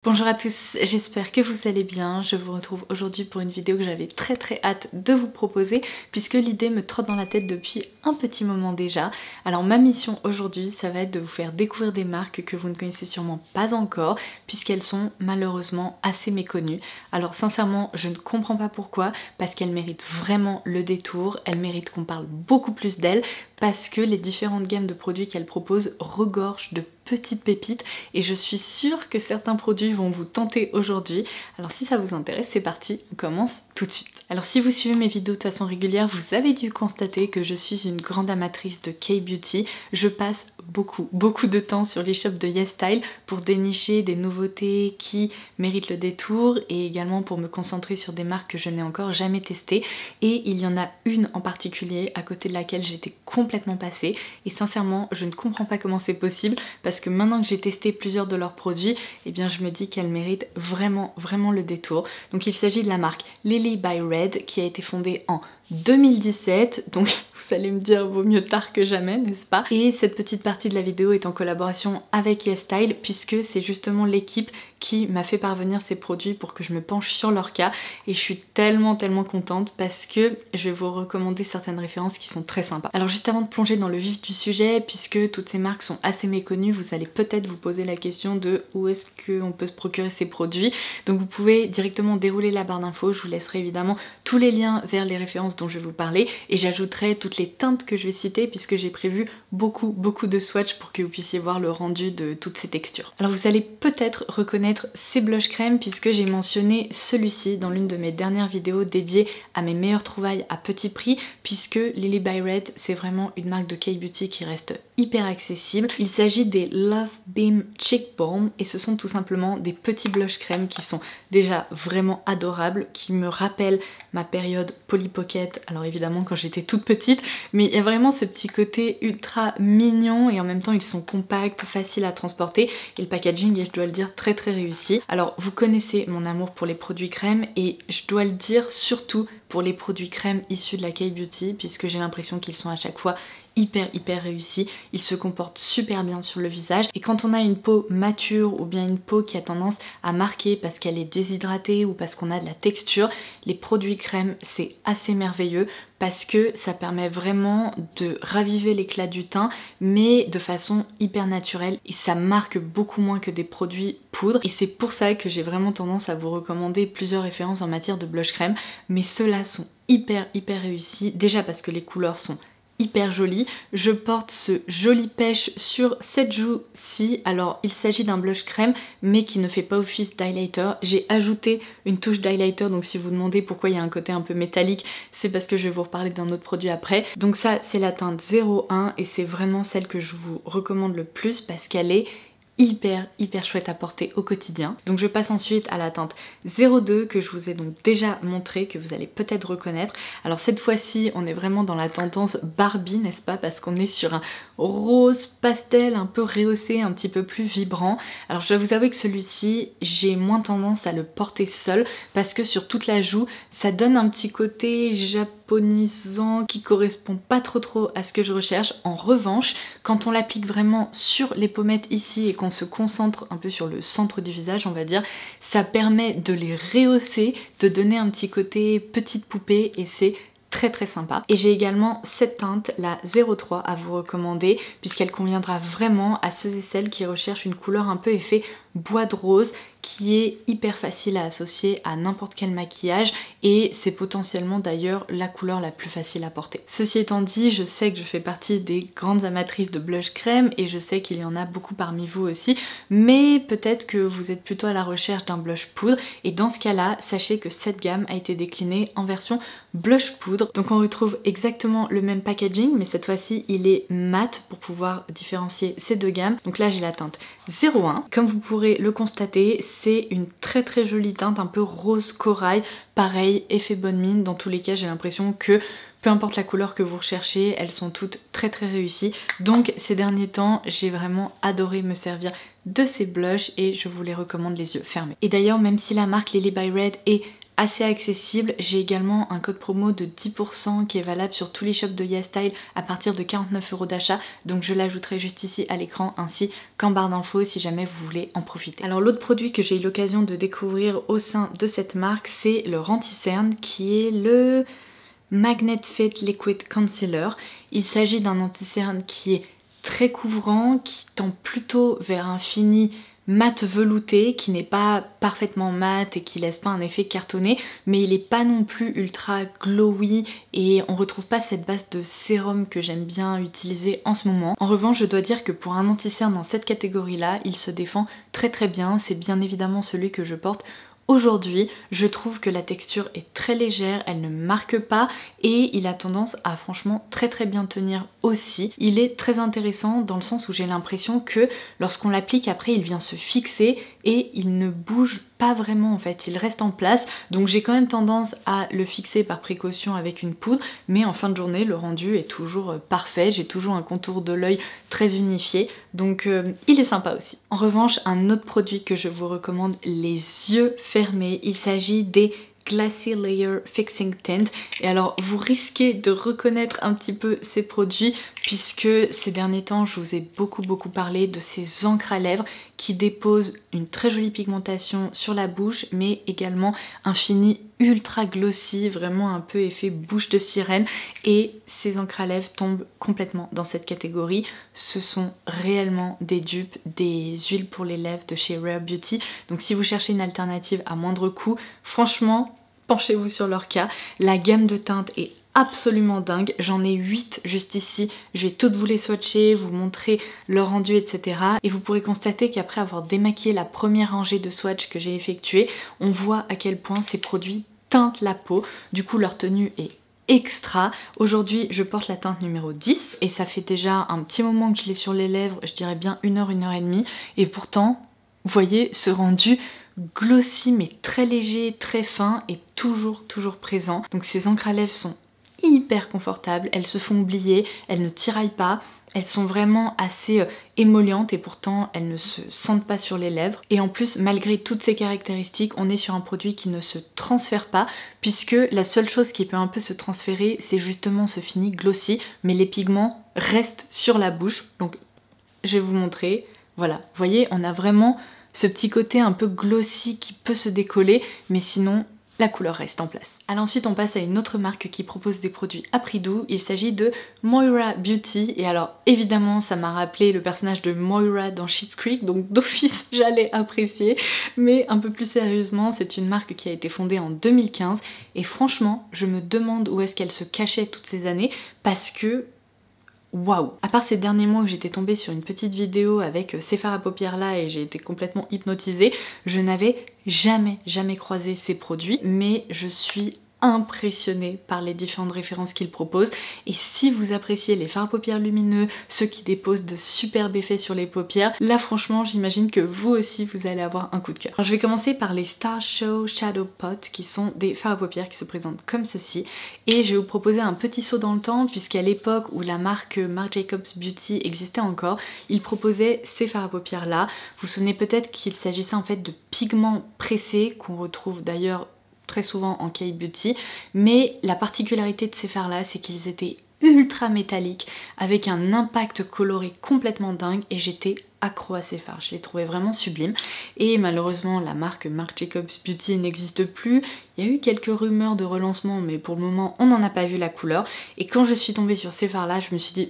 Bonjour à tous, j'espère que vous allez bien. Je vous retrouve aujourd'hui pour une vidéo que j'avais très hâte de vous proposer puisque l'idée me trotte dans la tête depuis un petit moment déjà. Alors ma mission aujourd'hui, ça va être de vous faire découvrir des marques que vous ne connaissez sûrement pas encore puisqu'elles sont malheureusement assez méconnues. Alors sincèrement, je ne comprends pas pourquoi, parce qu'elles méritent vraiment le détour, elles méritent qu'on parle beaucoup plus d'elles parce que les différentes gammes de produits qu'elles proposent regorgent de petites pépites et je suis sûre que certains produits vont vous tenter aujourd'hui. Alors si ça vous intéresse, c'est parti, on commence tout de suite. Alors si vous suivez mes vidéos de façon régulière, vous avez dû constater que je suis une grande amatrice de K-beauty. Je passe beaucoup de temps sur les shops de YesStyle pour dénicher des nouveautés qui méritent le détour et également pour me concentrer sur des marques que je n'ai encore jamais testées. Et il y en a une en particulier à côté de laquelle j'étais complètement passée et sincèrement je ne comprends pas comment c'est possible parce que maintenant que j'ai testé plusieurs de leurs produits, eh bien je me dis qu'elles méritent vraiment le détour. Donc il s'agit de la marque Lily by Red qui a été fondée en 2017, donc vous allez me dire vaut mieux tard que jamais, n'est-ce pas? Et cette petite partie de la vidéo est en collaboration avec YesStyle puisque c'est justement l'équipe qui m'a fait parvenir ces produits pour que je me penche sur leur cas et je suis tellement contente parce que je vais vous recommander certaines références qui sont très sympas. Alors juste avant de plonger dans le vif du sujet, puisque toutes ces marques sont assez méconnues, vous allez peut-être vous poser la question de où est-ce qu'on peut se procurer ces produits. Donc vous pouvez directement dérouler la barre d'infos, je vous laisserai évidemment tous les liens vers les références dont je vais vous parler et j'ajouterai toutes les teintes que je vais citer puisque j'ai prévu beaucoup de swatchs pour que vous puissiez voir le rendu de toutes ces textures. Alors vous allez peut-être reconnaître ces blush crème puisque j'ai mentionné celui-ci dans l'une de mes dernières vidéos dédiées à mes meilleures trouvailles à petit prix puisque Lily by Red c'est vraiment une marque de K-beauty qui reste hyper accessible. Il s'agit des Love Beam Cheek Balm et ce sont tout simplement des petits blush crème qui sont déjà vraiment adorables, qui me rappellent ma période Polly Pocket, alors évidemment quand j'étais toute petite, mais il y a vraiment ce petit côté ultra mignon et en même temps ils sont compacts, faciles à transporter et le packaging est, je dois le dire, très réussi. Alors vous connaissez mon amour pour les produits crème et je dois le dire surtout pour les produits crème issus de la K-beauty puisque j'ai l'impression qu'ils sont à chaque fois hyper réussis, ils se comportent super bien sur le visage et quand on a une peau mature ou bien une peau qui a tendance à marquer parce qu'elle est déshydratée ou parce qu'on a de la texture, les produits crème c'est assez merveilleux parce que ça permet vraiment de raviver l'éclat du teint mais de façon hyper naturelle et ça marque beaucoup moins que des produits poudre et c'est pour ça que j'ai vraiment tendance à vous recommander plusieurs références en matière de blush crème mais ceux-là sont hyper réussis, déjà parce que les couleurs sont hyper jolie. Je porte ce joli pêche sur cette joue-ci. Alors il s'agit d'un blush crème mais qui ne fait pas office d'highlighter. J'ai ajouté une touche d'highlighter donc si vous demandez pourquoi il y a un côté un peu métallique c'est parce que je vais vous reparler d'un autre produit après. Donc ça c'est la teinte 01 et c'est vraiment celle que je vous recommande le plus parce qu'elle est hyper chouette à porter au quotidien. Donc je passe ensuite à la teinte 02 que je vous ai donc déjà montré, que vous allez peut-être reconnaître. Alors cette fois-ci on est vraiment dans la tendance Barbie, n'est-ce pas, parce qu'on est sur un rose pastel un peu rehaussé, un petit peu plus vibrant. Alors je dois vous avouer que celui-ci j'ai moins tendance à le porter seul parce que sur toute la joue ça donne un petit côté japonisant qui correspond pas trop à ce que je recherche. En revanche quand on l'applique vraiment sur les pommettes ici et qu'on se concentre un peu sur le centre du visage on va dire, ça permet de les rehausser, de donner un petit côté petite poupée et c'est très sympa. Et j'ai également cette teinte, la 03 à vous recommander puisqu'elle conviendra vraiment à ceux et celles qui recherchent une couleur un peu effet bois de rose qui est hyper facile à associer à n'importe quel maquillage et c'est potentiellement d'ailleurs la couleur la plus facile à porter. Ceci étant dit, je sais que je fais partie des grandes amatrices de blush crème et je sais qu'il y en a beaucoup parmi vous aussi, mais peut-être que vous êtes plutôt à la recherche d'un blush poudre et dans ce cas-là, sachez que cette gamme a été déclinée en version blush poudre. Donc on retrouve exactement le même packaging mais cette fois-ci il est mat pour pouvoir différencier ces deux gammes. Donc là j'ai la teinte 01, comme vous pourrez le constater c'est une très jolie teinte un peu rose corail, pareil effet bonne mine, dans tous les cas j'ai l'impression que peu importe la couleur que vous recherchez, elles sont toutes très réussies. Donc ces derniers temps, j'ai vraiment adoré me servir de ces blushs et je vous les recommande les yeux fermés. Et d'ailleurs, même si la marque Lily by Red est assez accessible, j'ai également un code promo de 10% qui est valable sur tous les shops de YesStyle à partir de 49 € d'achat, donc je l'ajouterai juste ici à l'écran ainsi qu'en barre d'infos si jamais vous voulez en profiter. Alors l'autre produit que j'ai eu l'occasion de découvrir au sein de cette marque, c'est le anti-cerne qui est le Magnet Fit Liquid Concealer. Il s'agit d'un anti-cerne qui est très couvrant, qui tend plutôt vers un fini mat velouté, qui n'est pas parfaitement mat et qui laisse pas un effet cartonné, mais il est pas non plus ultra glowy et on retrouve pas cette base de sérum que j'aime bien utiliser en ce moment. En revanche, je dois dire que pour un anti-cerne dans cette catégorie là, il se défend très bien. C'est bien évidemment celui que je porte aujourd'hui. Je trouve que la texture est très légère, elle ne marque pas et il a tendance à franchement très bien tenir aussi. Il est très intéressant dans le sens où j'ai l'impression que lorsqu'on l'applique après il vient se fixer et il ne bouge pas vraiment en fait, il reste en place. Donc j'ai quand même tendance à le fixer par précaution avec une poudre, mais en fin de journée le rendu est toujours parfait, j'ai toujours un contour de l'œil très unifié, donc il est sympa aussi. En revanche, un autre produit que je vous recommande les yeux fermés, il s'agit des Glassy Layer Fixing Tint. Et alors vous risquez de reconnaître un petit peu ces produits puisque ces derniers temps je vous ai beaucoup parlé de ces encres à lèvres qui déposent une très jolie pigmentation sur la bouche mais également un fini ultra glossy, vraiment un peu effet bouche de sirène, et ces encres à lèvres tombent complètement dans cette catégorie. Ce sont réellement des dupes des huiles pour les lèvres de chez Rare Beauty, donc si vous cherchez une alternative à moindre coût, franchement penchez-vous sur leur cas. La gamme de teintes est absolument dingue, j'en ai 8 juste ici, je vais toutes vous les swatcher, vous montrer leur rendu etc. Et vous pourrez constater qu'après avoir démaquillé la première rangée de swatch que j'ai effectuée, on voit à quel point ces produits teintent la peau, du coup leur tenue est extra. Aujourd'hui je porte la teinte numéro 10 et ça fait déjà un petit moment que je l'ai sur les lèvres, je dirais bien 1 heure et demie, et pourtant vous voyez ce rendu glossy mais très léger, très fin et toujours présent. Donc ces encres à lèvres sont hyper confortables, elles se font oublier, elles ne tiraillent pas, elles sont vraiment assez émollientes et pourtant elles ne se sentent pas sur les lèvres. Et en plus, malgré toutes ces caractéristiques, on est sur un produit qui ne se transfère pas puisque la seule chose qui peut un peu se transférer, c'est justement ce fini glossy, mais les pigments restent sur la bouche. Donc je vais vous montrer, voilà, vous voyez, on a vraiment ce petit côté un peu glossy qui peut se décoller, mais sinon la couleur reste en place. Alors ensuite on passe à une autre marque qui propose des produits à prix doux, il s'agit de Moira Beauty, et alors évidemment ça m'a rappelé le personnage de Moira dans Schitt's Creek, donc d'office j'allais apprécier, mais un peu plus sérieusement c'est une marque qui a été fondée en 2015 et franchement je me demande où est-ce qu'elle se cachait toutes ces années parce que waouh! À part ces derniers mois où j'étais tombée sur une petite vidéo avec ces fards à paupières là et j'ai été complètement hypnotisée, je n'avais jamais croisé ces produits, mais je suis impressionnée par les différentes références qu'ils proposent. Et si vous appréciez les fards à paupières lumineux, ceux qui déposent de superbes effets sur les paupières, là franchement j'imagine que vous aussi vous allez avoir un coup de cœur. Alors, je vais commencer par les Star Show Shadow Pot qui sont des fards à paupières qui se présentent comme ceci, et je vais vous proposer un petit saut dans le temps puisqu'à l'époque où la marque Marc Jacobs Beauty existait encore, ils proposaient ces fards à paupières là. Vous vous souvenez peut-être qu'il s'agissait en fait de pigments pressés qu'on retrouve d'ailleurs très souvent en K-Beauty, mais la particularité de ces fards là c'est qu'ils étaient ultra métalliques avec un impact coloré complètement dingue et j'étais accro à ces fards, je les trouvais vraiment sublimes. Et malheureusement la marque Marc Jacobs Beauty n'existe plus, il y a eu quelques rumeurs de relancement mais pour le moment on n'en a pas vu la couleur, et quand je suis tombée sur ces fards là je me suis dit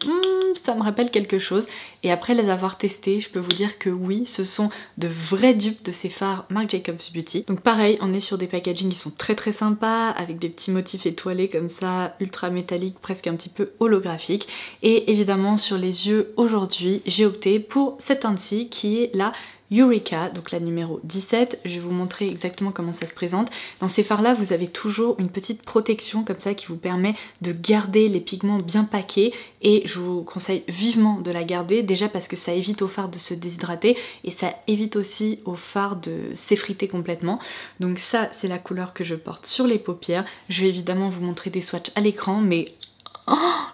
ça me rappelle quelque chose, et après les avoir testés je peux vous dire que oui, ce sont de vrais dupes de ces fards Marc Jacobs Beauty. Donc pareil, on est sur des packagings qui sont très sympas avec des petits motifs étoilés comme ça, ultra métalliques, presque un petit peu holographiques. Et évidemment sur les yeux aujourd'hui j'ai opté pour cette cette teinte-ci qui est la Eureka, donc la numéro 17. Je vais vous montrer exactement comment ça se présente. Dans ces fards-là, vous avez toujours une petite protection comme ça qui vous permet de garder les pigments bien paquets et je vous conseille vivement de la garder, déjà parce que ça évite au fard de se déshydrater et ça évite aussi au fard de s'effriter complètement. Donc ça, c'est la couleur que je porte sur les paupières. Je vais évidemment vous montrer des swatchs à l'écran, mais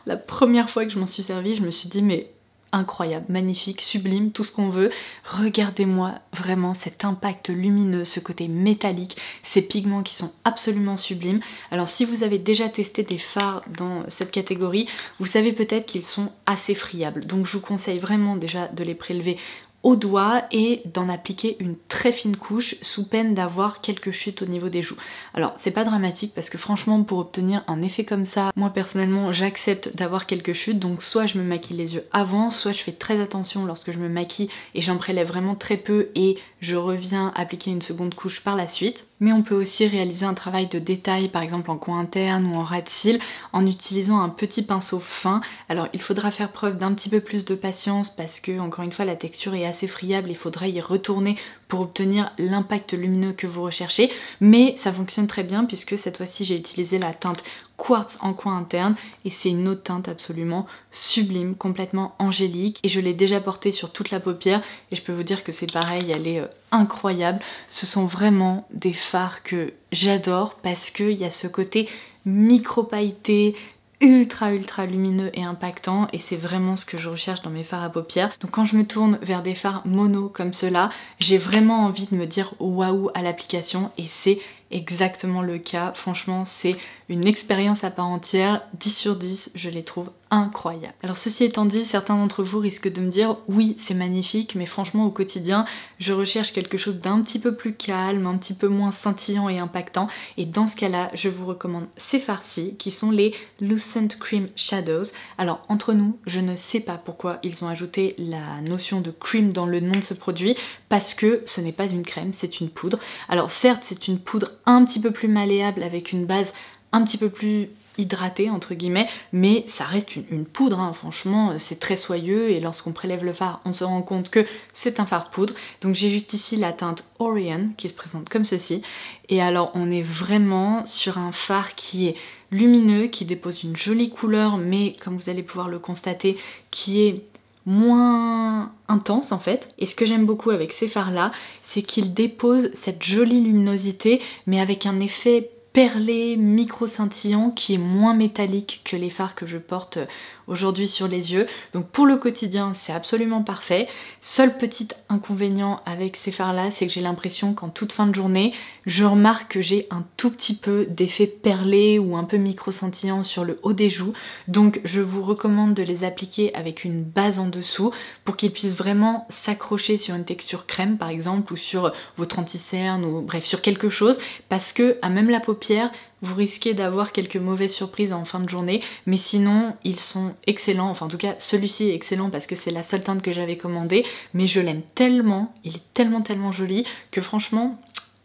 la première fois que je m'en suis servie, je me suis dit mais incroyable, magnifique, sublime, tout ce qu'on veut. Regardez-moi vraiment cet impact lumineux, ce côté métallique, ces pigments qui sont absolument sublimes. Alors si vous avez déjà testé des fards dans cette catégorie, vous savez peut-être qu'ils sont assez friables. Donc je vous conseille vraiment déjà de les prélever au doigt et d'en appliquer une très fine couche sous peine d'avoir quelques chutes au niveau des joues. Alors c'est pas dramatique parce que franchement pour obtenir un effet comme ça, moi personnellement j'accepte d'avoir quelques chutes, donc soit je me maquille les yeux avant, soit je fais très attention lorsque je me maquille et j'en prélève vraiment très peu et je reviens appliquer une seconde couche par la suite. Mais on peut aussi réaliser un travail de détail par exemple en coin interne ou en ras de cils en utilisant un petit pinceau fin. Alors il faudra faire preuve d'un petit peu plus de patience parce que encore une fois la texture est assez friable, il faudra y retourner pour obtenir l'impact lumineux que vous recherchez, mais ça fonctionne très bien puisque cette fois-ci j'ai utilisé la teinte Quartz en coin interne et c'est une autre teinte absolument sublime, complètement angélique et je l'ai déjà portée sur toute la paupière et je peux vous dire que c'est pareil, elle est incroyable. Ce sont vraiment des fards que j'adore parce qu'il y a ce côté micro-pailleté, ultra lumineux et impactant et c'est vraiment ce que je recherche dans mes fards à paupières. Donc quand je me tourne vers des fards mono comme cela, j'ai vraiment envie de me dire waouh à l'application et c'est exactement le cas. Franchement c'est une expérience à part entière, 10 sur 10, je les trouve incroyables. Alors ceci étant dit, certains d'entre vous risquent de me dire oui c'est magnifique mais franchement au quotidien je recherche quelque chose d'un petit peu plus calme, un petit peu moins scintillant et impactant et dans ce cas là je vous recommande ces fards-ci qui sont les Lucent Cream Shadows. Alors entre nous, je ne sais pas pourquoi ils ont ajouté la notion de cream dans le nom de ce produit parce que ce n'est pas une crème, c'est une poudre. Alors certes c'est une poudre un petit peu plus malléable avec une base un petit peu plus hydratée entre guillemets, mais ça reste une poudre, hein. Franchement c'est très soyeux et lorsqu'on prélève le fard on se rend compte que c'est un fard poudre. Donc j'ai juste ici la teinte Orion qui se présente comme ceci et alors on est vraiment sur un fard qui est lumineux, qui dépose une jolie couleur mais comme vous allez pouvoir le constater qui est moins intense en fait. Et ce que j'aime beaucoup avec ces fards là, c'est qu'ils déposent cette jolie luminosité mais avec un effet perlé, micro scintillant qui est moins métallique que les fards que je porte aujourd'hui sur les yeux. Donc pour le quotidien c'est absolument parfait. Seul petit inconvénient avec ces fards là, c'est que j'ai l'impression qu'en toute fin de journée je remarque que j'ai un tout petit peu d'effet perlé ou un peu micro scintillant sur le haut des joues. Donc je vous recommande de les appliquer avec une base en dessous pour qu'ils puissent vraiment s'accrocher sur une texture crème par exemple ou sur votre anti-cerne ou bref sur quelque chose parce que à même la paupière vous risquez d'avoir quelques mauvaises surprises en fin de journée, mais sinon ils sont excellents, enfin en tout cas celui-ci est excellent parce que c'est la seule teinte que j'avais commandée, mais je l'aime tellement, il est tellement joli que franchement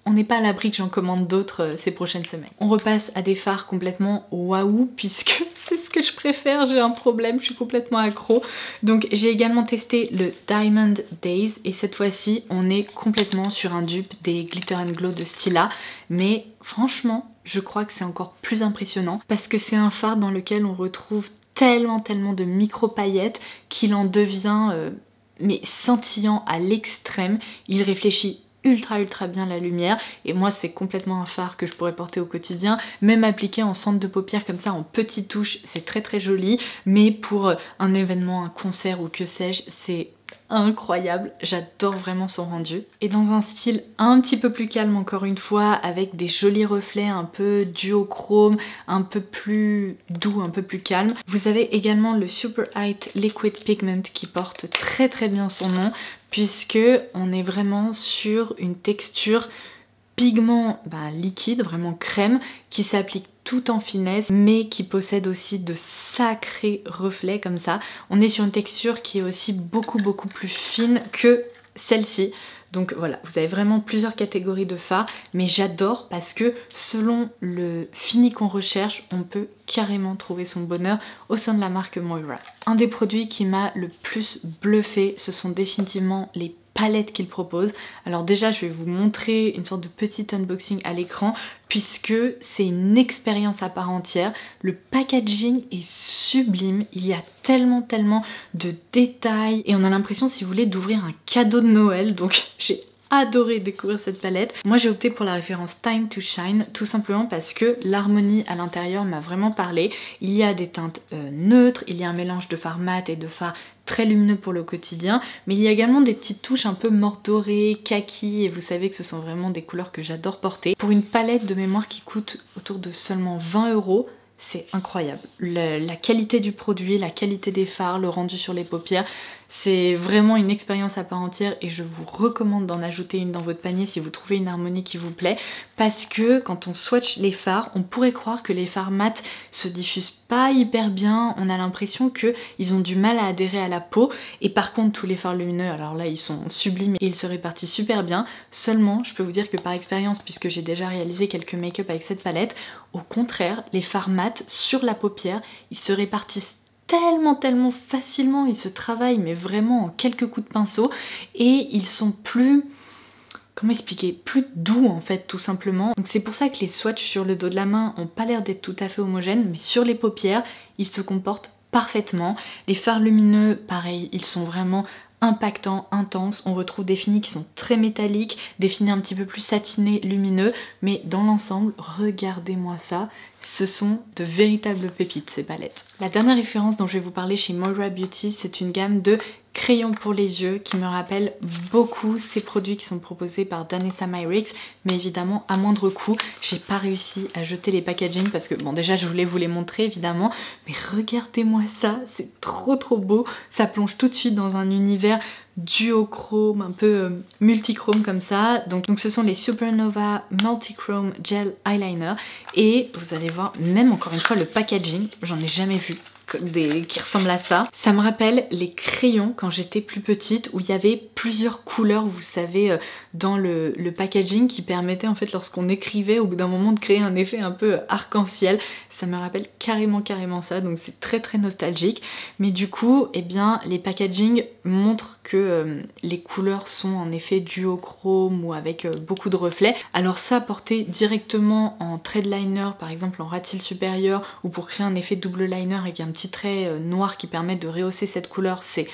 on n'est pas à l'abri que j'en commande d'autres ces prochaines semaines. On repasse à des fards complètement waouh puisque c'est ce que je préfère, j'ai un problème, je suis complètement accro. Donc j'ai également testé le Diamond Days et cette fois-ci on est complètement sur un dupe des Glitter & Glow de Stila, mais franchement je crois que c'est encore plus impressionnant parce que c'est un fard dans lequel on retrouve tellement de micro paillettes qu'il en devient mais scintillant à l'extrême. Il réfléchit ultra bien la lumière et moi c'est complètement un fard que je pourrais porter au quotidien, même appliqué en centre de paupières comme ça en petites touches, c'est très joli, mais pour un événement, un concert ou que sais-je, c'est incroyable, j'adore vraiment son rendu. Et dans un style un petit peu plus calme encore une fois, avec des jolis reflets un peu duochrome, un peu plus doux, un peu plus calme. Vous avez également le Super Height Liquid Pigment qui porte très bien son nom, puisque on est vraiment sur une texture pigment liquide, vraiment crème, qui s'applique tout en finesse, mais qui possède aussi de sacrés reflets comme ça. On est sur une texture qui est aussi beaucoup plus fine que celle-ci. Donc voilà, vous avez vraiment plusieurs catégories de fards, mais j'adore parce que selon le fini qu'on recherche, on peut carrément trouver son bonheur au sein de la marque Moira. Un des produits qui m'a le plus bluffé, ce sont définitivement les palettes qu'il propose. Alors déjà, je vais vous montrer une sorte de petit unboxing à l'écran puisque c'est une expérience à part entière. Le packaging est sublime, il y a tellement de détails et on a l'impression, si vous voulez, d'ouvrir un cadeau de Noël. Donc j'ai adoré découvrir cette palette. Moi j'ai opté pour la référence Time to Shine tout simplement parce que l'harmonie à l'intérieur m'a vraiment parlé. Il y a des teintes neutres, il y a un mélange de fard mat et de fard très lumineux pour le quotidien, mais il y a également des petites touches un peu mordorées, kaki, et vous savez que ce sont vraiment des couleurs que j'adore porter. Pour une palette de mémoire qui coûte autour de seulement 20 €, c'est incroyable. La qualité du produit, la qualité des fards, le rendu sur les paupières, c'est vraiment une expérience à part entière et je vous recommande d'en ajouter une dans votre panier si vous trouvez une harmonie qui vous plaît, parce que quand on swatch les fards, on pourrait croire que les fards mat se diffusent pas hyper bien, on a l'impression qu'ils ont du mal à adhérer à la peau, et par contre tous les fards lumineux, alors là ils sont sublimes et ils se répartissent super bien. Seulement, je peux vous dire que par expérience, puisque j'ai déjà réalisé quelques make-up avec cette palette, au contraire, les fards mat sur la paupière, ils se répartissent tellement facilement, ils se travaillent mais vraiment en quelques coups de pinceau et ils sont plus, comment expliquer, plus doux en fait tout simplement. Donc c'est pour ça que les swatchs sur le dos de la main ont pas l'air d'être tout à fait homogènes, mais sur les paupières ils se comportent parfaitement. Les fards lumineux, pareil, ils sont vraiment impactants, intenses. On retrouve des finis qui sont très métalliques, des finis un petit peu plus satinés, lumineux, mais dans l'ensemble, regardez-moi ça, ce sont de véritables pépites ces palettes. La dernière référence dont je vais vous parler chez Moira Beauty, c'est une gamme de crayons pour les yeux qui me rappelle beaucoup ces produits qui sont proposés par Danessa Myricks, mais évidemment à moindre coût. J'ai pas réussi à jeter les packaging parce que bon, déjà je voulais vous les montrer évidemment, mais regardez-moi ça, c'est trop beau. Ça plonge tout de suite dans un univers duochrome, un peu multichrome comme ça. Donc ce sont les Supernova Multichrome Gel Eyeliner et vous allez voir, même encore une fois le packaging, j'en ai jamais vu qui ressemblent à ça. Ça me rappelle les crayons quand j'étais plus petite où il y avait plusieurs couleurs, vous savez, dans le packaging qui permettait en fait lorsqu'on écrivait au bout d'un moment de créer un effet un peu arc-en-ciel. Ça me rappelle carrément ça, donc c'est très nostalgique. Mais du coup, eh bien, les packaging montrent que les couleurs sont en effet duochrome ou avec beaucoup de reflets. Alors ça, porté directement en thread liner, par exemple en ras de cils supérieur, ou pour créer un effet double liner avec un petit trait noir qui permet de rehausser cette couleur, c'est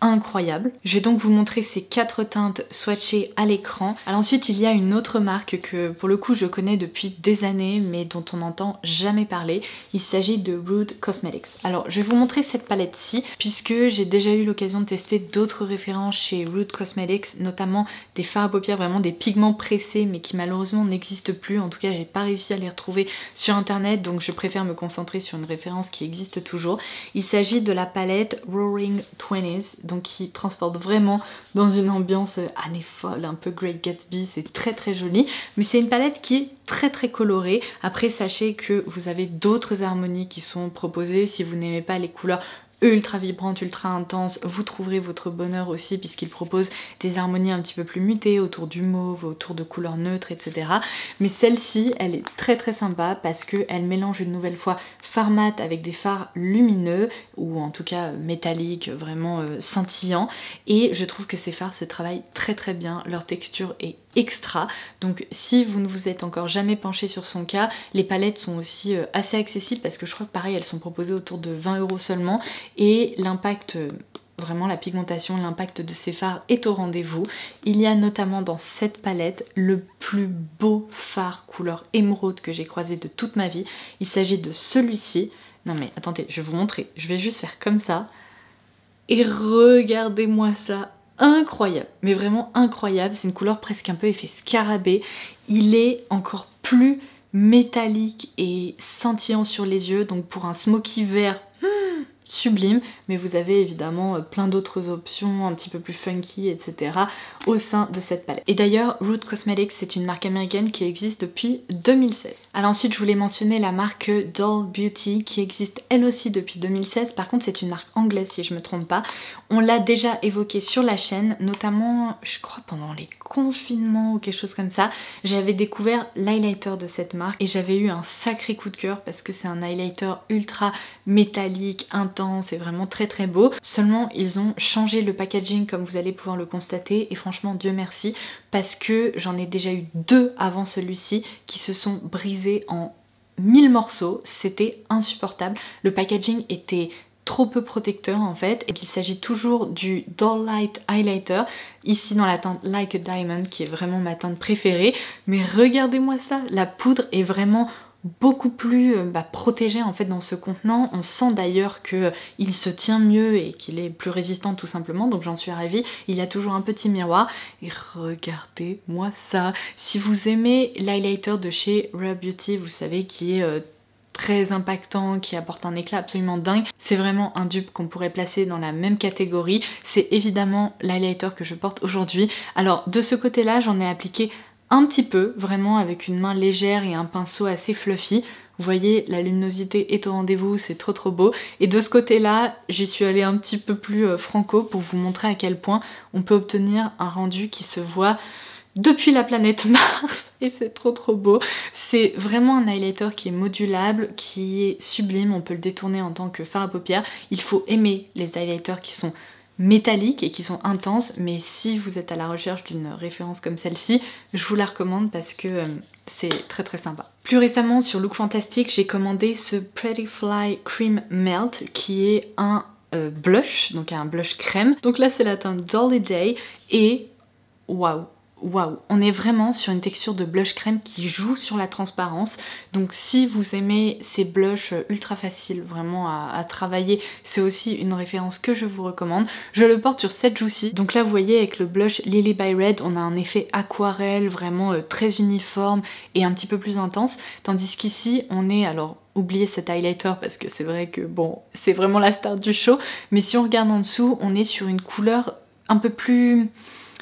incroyable. Je vais donc vous montrer ces 4 teintes swatchées à l'écran. Alors ensuite il y a une autre marque que pour le coup je connais depuis des années mais dont on n'entend jamais parler. Il s'agit de Rude Cosmetics. Alors je vais vous montrer cette palette-ci puisque j'ai déjà eu l'occasion de tester d'autres références chez Rude Cosmetics, notamment des fards à paupières, vraiment des pigments pressés mais qui malheureusement n'existent plus. En tout cas j'ai pas réussi à les retrouver sur internet, donc je préfère me concentrer sur une référence qui existe toujours. Il s'agit de la palette Roaring 20s, donc qui transporte vraiment dans une ambiance année folle, un peu Great Gatsby, c'est très joli, mais c'est une palette qui est très colorée. Après sachez que vous avez d'autres harmonies qui sont proposées, si vous n'aimez pas les couleurs ultra vibrante, ultra intense, vous trouverez votre bonheur aussi puisqu'il propose des harmonies un petit peu plus mutées autour du mauve, autour de couleurs neutres, etc. Mais celle-ci, elle est très sympa parce qu'elle mélange une nouvelle fois fard mat avec des fards lumineux ou en tout cas métalliques, vraiment scintillants, et je trouve que ces fards se travaillent très bien, leur texture est extra. Donc si vous ne vous êtes encore jamais penché sur son cas, les palettes sont aussi assez accessibles parce que je crois que pareil elles sont proposées autour de 20 € seulement, et l'impact, vraiment la pigmentation, l'impact de ces fards est au rendez-vous. Il y a notamment dans cette palette le plus beau fard couleur émeraude que j'ai croisé de toute ma vie. Il s'agit de celui-ci. Non mais attendez, je vais vous montrer, je vais juste faire comme ça et regardez-moi ça. Incroyable, mais vraiment incroyable. C'est une couleur presque un peu effet scarabée. Il est encore plus métallique et scintillant sur les yeux, donc pour un smoky vert, sublime, mais vous avez évidemment plein d'autres options un petit peu plus funky, etc. au sein de cette palette. Et d'ailleurs, Root Cosmetics, c'est une marque américaine qui existe depuis 2016. Alors ensuite, je voulais mentionner la marque Doll Beauty qui existe elle aussi depuis 2016. Par contre, c'est une marque anglaise si je me trompe pas. On l'a déjà évoqué sur la chaîne, notamment, je crois, pendant les confinements ou quelque chose comme ça. J'avais découvert l'highlighter de cette marque et j'avais eu un sacré coup de cœur parce que c'est un highlighter ultra métallique, intense et vraiment très très beau. Seulement, ils ont changé le packaging comme vous allez pouvoir le constater et franchement, Dieu merci, parce que j'en ai déjà eu 2 avant celui-ci qui se sont brisés en 1000 morceaux. C'était insupportable. Le packaging était trop peu protecteur en fait, et qu'il s'agit toujours du Doll Light Highlighter, ici dans la teinte Like a Diamond, qui est vraiment ma teinte préférée. Mais regardez-moi ça, la poudre est vraiment beaucoup plus protégé en fait dans ce contenant. On sent d'ailleurs qu'il se tient mieux et qu'il est plus résistant tout simplement, donc j'en suis ravie. Il y a toujours un petit miroir et regardez-moi ça. Si vous aimez l'highlighter de chez Rare Beauty, vous savez qui est très impactant, qui apporte un éclat absolument dingue, c'est vraiment un dupe qu'on pourrait placer dans la même catégorie. C'est évidemment l'highlighter que je porte aujourd'hui. Alors de ce côté là, j'en ai appliqué un petit peu, vraiment avec une main légère et un pinceau assez fluffy. Vous voyez, la luminosité est au rendez-vous, c'est trop trop beau. Et de ce côté-là, j'y suis allée un petit peu plus franco pour vous montrer à quel point on peut obtenir un rendu qui se voit depuis la planète Mars et c'est trop trop beau. C'est vraiment un highlighter qui est modulable, qui est sublime, on peut le détourner en tant que fard à paupières. Il faut aimer les highlighters qui sont métalliques et qui sont intenses, mais si vous êtes à la recherche d'une référence comme celle-ci, je vous la recommande parce que c'est très très sympa. Plus récemment sur Look Fantastic, j'ai commandé ce Pretty Fly Cream Melt qui est un blush, donc un blush crème. Donc là c'est la teinte Dolly Day et waouh! Waouh, on est vraiment sur une texture de blush crème qui joue sur la transparence. Donc si vous aimez ces blushs ultra faciles vraiment à travailler, c'est aussi une référence que je vous recommande. Je le porte sur cette joue-ci. Donc là vous voyez avec le blush Lily by Red, on a un effet aquarelle vraiment très uniforme et un petit peu plus intense. Tandis qu'ici on est, alors oubliez cet highlighter parce que c'est vrai que bon, c'est vraiment la star du show. Mais si on regarde en dessous, on est sur une couleur un peu plus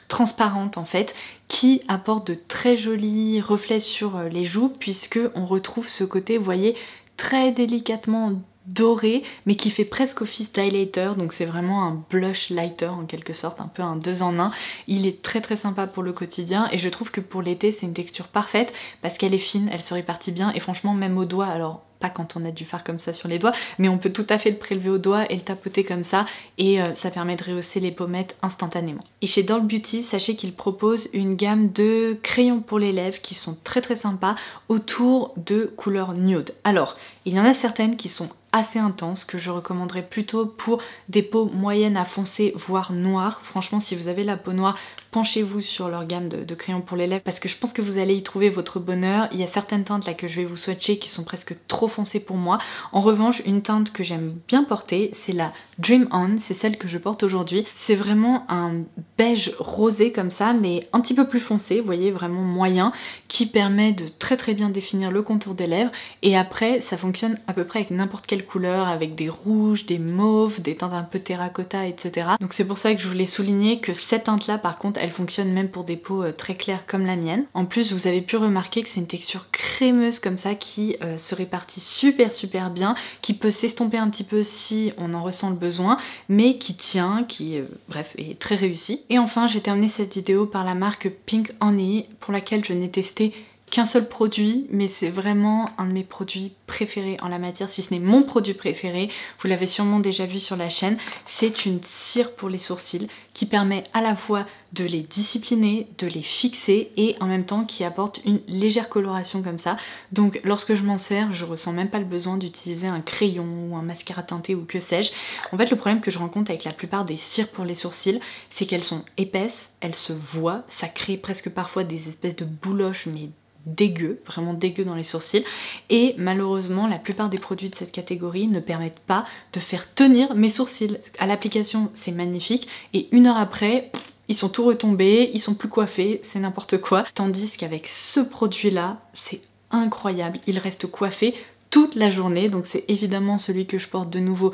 transparente en fait, qui apporte de très jolis reflets sur les joues puisque on retrouve ce côté, vous voyez, très délicatement doré mais qui fait presque office d'highlighter, donc c'est vraiment un blush lighter en quelque sorte, un peu un 2 en 1. Il est très très sympa pour le quotidien et je trouve que pour l'été c'est une texture parfaite parce qu'elle est fine, elle se répartit bien et franchement même au doigt, alors pas quand on a du fard comme ça sur les doigts, mais on peut tout à fait le prélever au doigt et le tapoter comme ça et ça permet de rehausser les pommettes instantanément. Et chez Doll Beauty, sachez qu'ils proposent une gamme de crayons pour les lèvres qui sont très très sympas autour de couleurs nude. Alors, il y en a certaines qui sont assez intenses que je recommanderais plutôt pour des peaux moyennes à foncées voire noires. Franchement si vous avez la peau noire, penchez-vous sur leur gamme de crayons pour les lèvres parce que je pense que vous allez y trouver votre bonheur. Il y a certaines teintes là que je vais vous swatcher qui sont presque trop foncées pour moi. En revanche une teinte que j'aime bien porter c'est la Dream On, c'est celle que je porte aujourd'hui. C'est vraiment un beige rosé comme ça mais un petit peu plus foncé, vous voyez, vraiment moyen, qui permet de très très bien définir le contour des lèvres et après ça fonctionne à peu près avec n'importe quelle couleur, avec des rouges, des mauves, des teintes un peu terracotta, etc. Donc c'est pour ça que je voulais souligner que cette teinte là par contre elle fonctionne même pour des peaux très claires comme la mienne. En plus vous avez pu remarquer que c'est une texture crémeuse comme ça qui se répartit super bien, qui peut s'estomper un petit peu si on en ressent le besoin, mais qui tient, qui bref est très réussi. Et enfin j'ai terminé cette vidéo par la marque Pink Honey pour laquelle je n'ai testé qu'un seul produit, mais c'est vraiment un de mes produits préférés en la matière, si ce n'est mon produit préféré, vous l'avez sûrement déjà vu sur la chaîne. C'est une cire pour les sourcils qui permet à la fois de les discipliner, de les fixer et en même temps qui apporte une légère coloration comme ça. Donc lorsque je m'en sers, je ressens même pas le besoin d'utiliser un crayon ou un mascara teinté ou que sais-je. En fait le problème que je rencontre avec la plupart des cires pour les sourcils, c'est qu'elles sont épaisses, elles se voient, ça crée presque parfois des espèces de bouloches mais dégueu, vraiment dégueu dans les sourcils et malheureusement la plupart des produits de cette catégorie ne permettent pas de faire tenir mes sourcils. À l'application c'est magnifique et une heure après ils sont tout retombés, ils sont plus coiffés, c'est n'importe quoi. Tandis qu'avec ce produit là c'est incroyable, il reste coiffé toute la journée, donc c'est évidemment celui que je porte de nouveau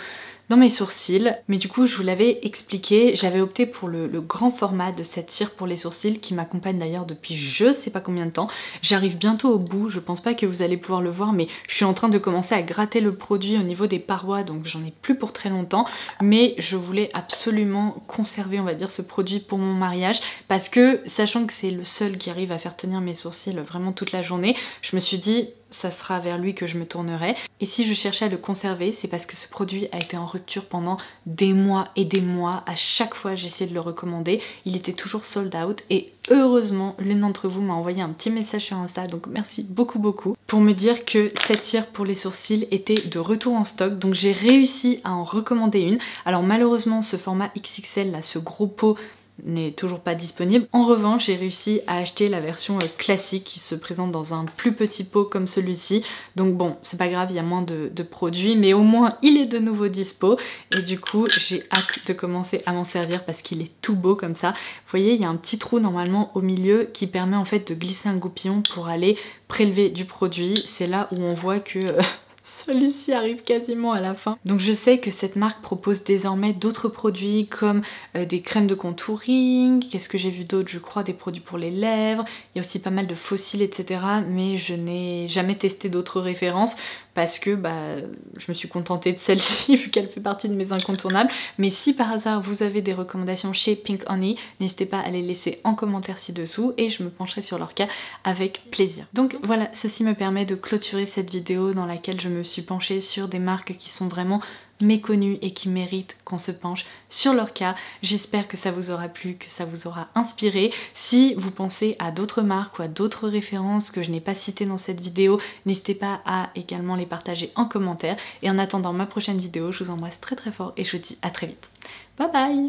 dans mes sourcils. Mais du coup je vous l'avais expliqué, j'avais opté pour le grand format de cette cire pour les sourcils qui m'accompagne d'ailleurs depuis je sais pas combien de temps. J'arrive bientôt au bout, je pense pas que vous allez pouvoir le voir, mais je suis en train de commencer à gratter le produit au niveau des parois, donc j'en ai plus pour très longtemps. Mais je voulais absolument conserver, on va dire, ce produit pour mon mariage parce que sachant que c'est le seul qui arrive à faire tenir mes sourcils vraiment toute la journée, je me suis dit ça sera vers lui que je me tournerai. Et si je cherchais à le conserver, c'est parce que ce produit a été en rupture pendant des mois et des mois. À chaque fois j'essayais de le recommander, il était toujours sold out et heureusement l'une d'entre vous m'a envoyé un petit message sur Insta, donc merci beaucoup pour me dire que cette cire pour les sourcils était de retour en stock. Donc j'ai réussi à en recommander une. Alors malheureusement ce format XXL là, ce gros pot n'est toujours pas disponible. En revanche, j'ai réussi à acheter la version classique qui se présente dans un plus petit pot comme celui-ci. Donc bon, c'est pas grave, il y a moins de produits, mais au moins il est de nouveau dispo. Et du coup, j'ai hâte de commencer à m'en servir parce qu'il est tout beau comme ça. Vous voyez, il y a un petit trou normalement au milieu qui permet en fait de glisser un goupillon pour aller prélever du produit. C'est là où on voit que... celui-ci arrive quasiment à la fin. Donc je sais que cette marque propose désormais d'autres produits comme des crèmes de contouring, qu'est-ce que j'ai vu d'autre, je crois des produits pour les lèvres, il y a aussi pas mal de fossiles etc. Mais je n'ai jamais testé d'autres références parce que je me suis contentée de celle-ci vu qu'elle fait partie de mes incontournables. Mais si par hasard vous avez des recommandations chez Pink Honey, n'hésitez pas à les laisser en commentaire ci-dessous et je me pencherai sur leur cas avec plaisir. Donc voilà, ceci me permet de clôturer cette vidéo dans laquelle je me suis penchée sur des marques qui sont vraiment méconnues et qui méritent qu'on se penche sur leur cas. J'espère que ça vous aura plu, que ça vous aura inspiré. Si vous pensez à d'autres marques ou à d'autres références que je n'ai pas citées dans cette vidéo, n'hésitez pas à également les partager en commentaire. Et en attendant ma prochaine vidéo, je vous embrasse très fort et je vous dis à très vite. Bye bye!